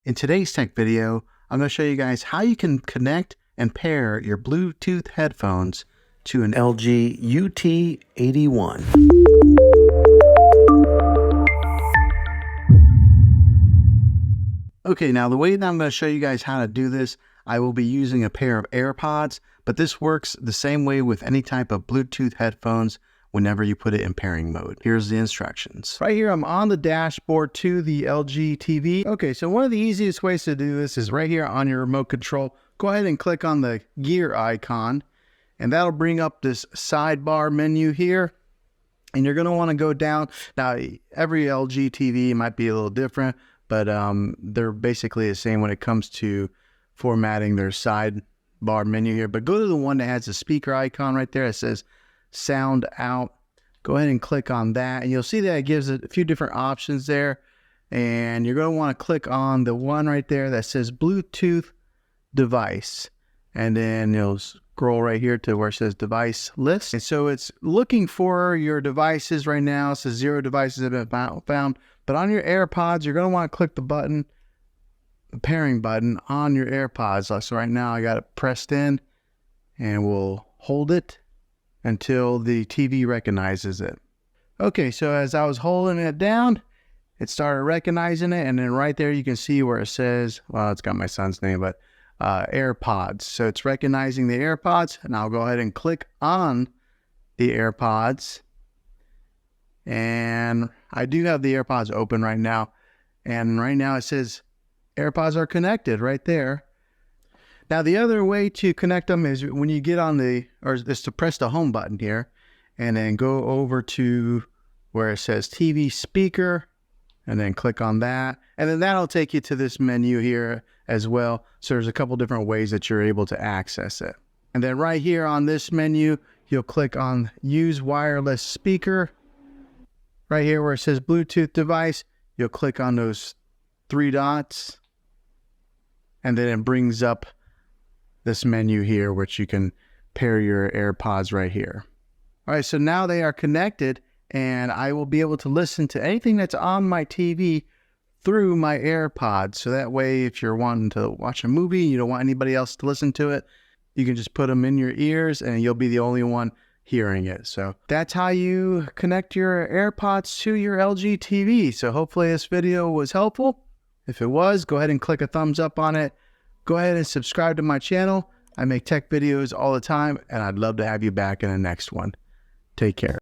In today's tech video, I'm going to show you guys how you can connect and pair your Bluetooth headphones to an LG UT81. Okay, now the way that I'm going to show you guys how to do this, I will be using a pair of AirPods, but this works the same way with any type of Bluetooth headphones whenever you put it in pairing mode. Here's the instructions. Right here, I'm on the dashboard to the LG TV. Okay, so one of the easiest ways to do this is right here on your remote control. Go ahead and click on the gear icon, and that'll bring up this sidebar menu here. And you're gonna wanna go down. Now, every LG TV might be a little different, but they're basically the same when it comes to formatting their sidebar menu here. But go to the one that has the speaker icon right there. It says sound out. Go ahead and click on that, and you'll see that it gives it a few different options there. And you're going to want to click on the one right there that says Bluetooth device, and then you'll scroll right here to where it says device list. And so it's looking for your devices right now. It says 0 devices have been found, but on your AirPods, you're going to want to click the button, the pairing button on your AirPods. So right now I got it pressed in, and we'll hold it until the TV recognizes it. Okay, so as I was holding it down, it started recognizing it, and then right there you can see where it says, well, it's got my son's name, but AirPods. So it's recognizing the AirPods, and I'll go ahead and click on the AirPods. And I do have the AirPods open right now, and right now it says AirPods are connected right there. Now, the other way to connect them is when you get on is to press the home button here, and then go over to where it says TV speaker, and then click on that. And then that'll take you to this menu here as well. So there's a couple different ways that you're able to access it. And then right here on this menu, you'll click on use wireless speaker. Right here where it says Bluetooth device, you'll click on those 3 dots, and then it brings up this menu here, which you can pair your AirPods right here. All right, so now they are connected, and I will be able to listen to anything that's on my TV through my AirPods. So that way, if you're wanting to watch a movie, you don't want anybody else to listen to it, you can just put them in your ears, and you'll be the only one hearing it. So that's how you connect your AirPods to your LG TV. So hopefully this video was helpful. If it was, go ahead and click a thumbs up on it. Go ahead and subscribe to my channel. I make tech videos all the time, and I'd love to have you back in the next one. Take care.